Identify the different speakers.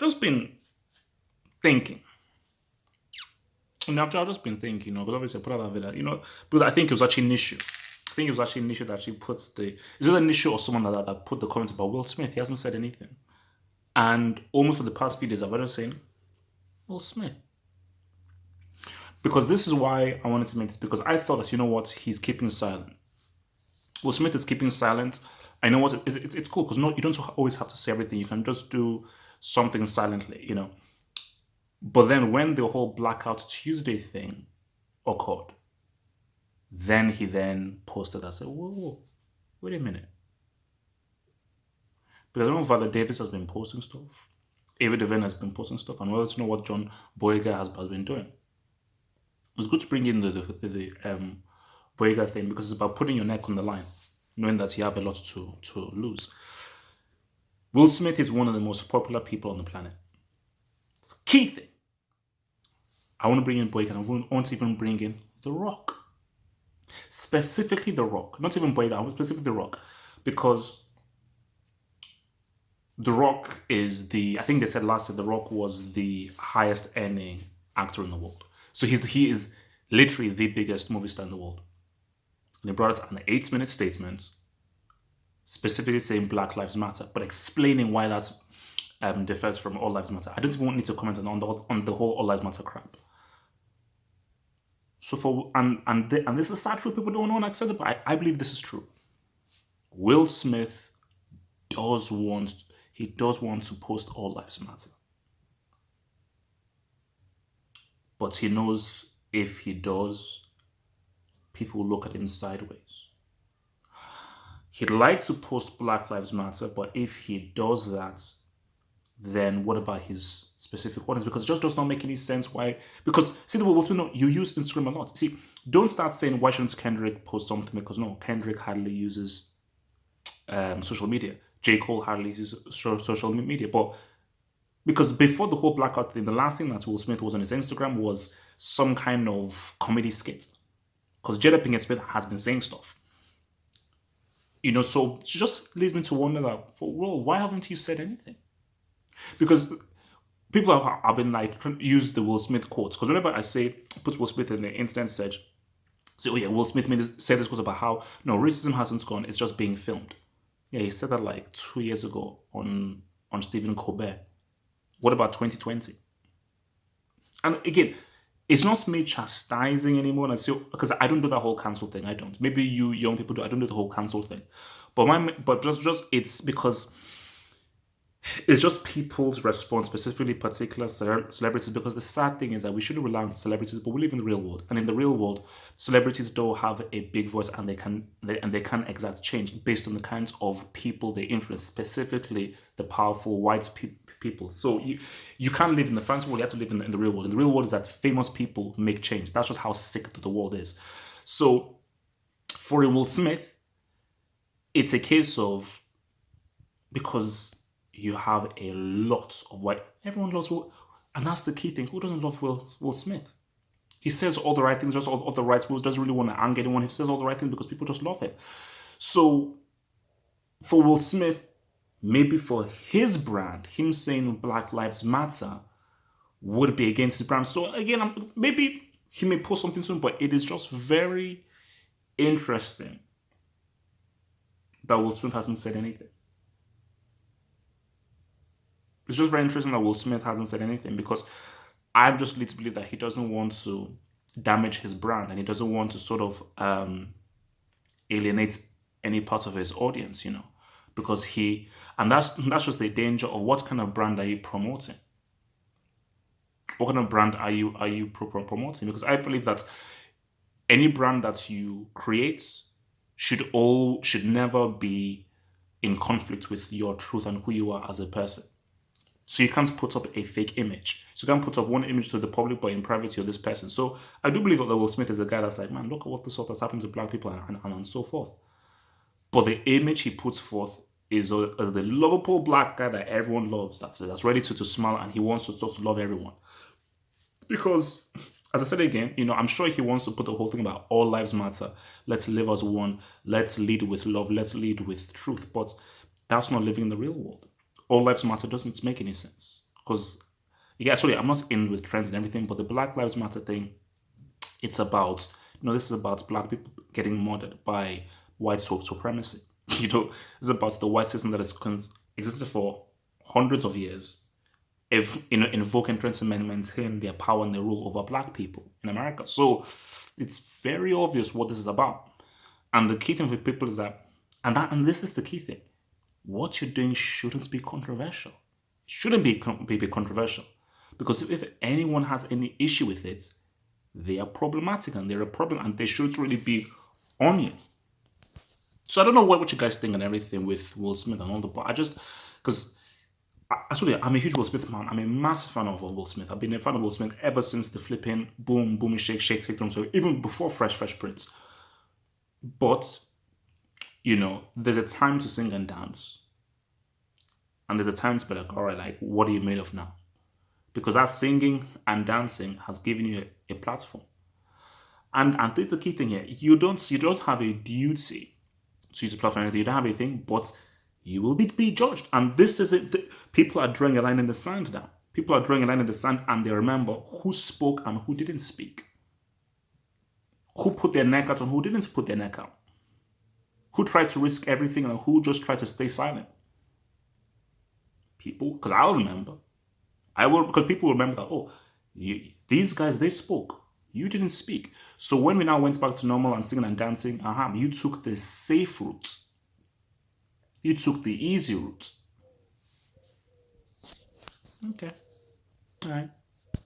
Speaker 1: just been thinking. And I've just been thinking, because obviously I put out that video, because I think it was actually an issue. I think it was actually an issue that actually puts the. Is it an issue or someone that put the comments about Will Smith? He hasn't said anything. And almost for the past few days, I've been saying, Will Smith. Because this is why I wanted to make this, because I thought that, you know what, he's keeping silent. Will Smith is keeping silent. I know what, it's cool, because no, you don't always have to say everything. You can just do something silently. But then when the whole Blackout Tuesday thing occurred, then he then posted, I said, whoa, wait a minute. Because I know Viola Davis has been posting stuff. Ava Devine has been posting stuff. And well, you know what John Boyega has been doing. It was good to bring in the Boyega thing, because it's about putting your neck on the line, knowing that you have a lot to lose. Will Smith is one of the most popular people on the planet. It's a key thing. I want to bring in Boyega, and I want to even bring in The Rock. Specifically The Rock. Not even Boyega, I want specifically The Rock. Because The Rock is I think they said last year, The Rock was the highest earning actor in the world. So he is literally the biggest movie star in the world. And he brought out an 8-minute statement specifically saying Black Lives Matter, but explaining why that differs from All Lives Matter. I don't even need to comment on the whole All Lives Matter crap. So this is sad for people who don't want to accept it, but I believe this is true. Will Smith does want to post All Lives Matter. But he knows if he does, people will look at him sideways. He'd like to post Black Lives Matter, but if he does that, then what about his specific audience? Because it just does not make any sense why. Because, see, the Will Smith, no, you use Instagram a lot. See, don't start saying, why shouldn't Kendrick post something? Because no, Kendrick hardly uses social media. J. Cole hardly uses social media. But because before the whole blackout thing, the last thing that Will Smith was on his Instagram was some kind of comedy skit. Because Jada Pinkett Smith has been saying stuff. So it just leads me to wonder that, for Will, why haven't you said anything? Because people have been like, trying to use the Will Smith quotes. Because whenever I put Will Smith in the internet search, say, oh yeah, Will Smith said this was about how, no, racism hasn't gone, it's just being filmed. Yeah, he said that like 2 years ago on Stephen Colbert. What about 2020? And again, it's not me chastising anyone, because I don't do that whole cancel thing. I don't. Maybe you young people do. I don't do the whole cancel thing. But just it's because it's just people's response, specifically particular celebrities. Because the sad thing is that we shouldn't rely on celebrities, but we live in the real world, and in the real world, celebrities don't have a big voice, and they can exact change based on the kinds of people they influence, specifically the powerful white people. So you can't live in the fantasy world, you have to live in the real world. In the real world is that famous people make change. That's just how sick the world is. So for Will Smith, it's a case of, because you have a lot of white, everyone loves Will, and that's the key thing. Who doesn't love Will Smith? He says all the right things, just all the right words, doesn't really want to anger anyone. He says all the right things because people just love him. So for Will Smith, maybe for his brand, him saying Black Lives Matter would be against his brand. So again, maybe he may post something soon, but it is just very interesting that Will Smith hasn't said anything. It's just very interesting that Will Smith hasn't said anything, because I'm just led to believe that he doesn't want to damage his brand, and he doesn't want to sort of alienate any part of his audience, because and that's just the danger of what kind of brand are you promoting? What kind of brand are you promoting? Because I believe that any brand that you create should never be in conflict with your truth and who you are as a person. So you can't put up a fake image. So you can't put up one image to the public, but in private you're this person. So I do believe that Will Smith is a guy that's like, man, look at what this sort has happened to black people and so forth. But the image he puts forth is the lovable black guy that everyone loves, that's ready to smile, and he wants to start to love everyone. Because, as I said again, I'm sure he wants to put the whole thing about all lives matter. Let's live as one. Let's lead with love. Let's lead with truth. But that's not living in the real world. All lives matter doesn't make any sense. because yeah, actually, I'm not in with trends and everything, but the Black Lives Matter thing, it's about, this is about black people getting murdered by white supremacy. It's about the white system that has existed for hundreds of years, if invoking trying to maintain their power and their rule over black people in America. So it's very obvious what this is about. And the key thing for people is that, and this is the key thing, what you're doing shouldn't be controversial. It shouldn't be controversial. Because if anyone has any issue with it, they are problematic and they're a problem and they shouldn't really be on it. So I don't know what you guys think and everything with Will Smith and all the, but I just, because actually, I'm a huge Will Smith man. I'm a massive fan of Will Smith. I've been a fan of Will Smith ever since the flipping boom, boom, shake, shake, take them. So even before Fresh Prince. But, there's a time to sing and dance. And there's a time to be like, all right, like, what are you made of now? Because that singing and dancing has given you a platform. And this is the key thing here. You don't have a duty to use the platform. You don't have anything, but you will be judged. And this is it. People are drawing a line in the sand now. People are drawing a line in the sand and they remember who spoke and who didn't speak. Who put their neck out and who didn't put their neck out. Who tried to risk everything and who just tried to stay silent. People, because I'll remember. I will, because people will remember that, these guys, they spoke. You didn't speak. So when we now went back to normal and singing and dancing, you took the safe route. You took the easy route. Okay. All right.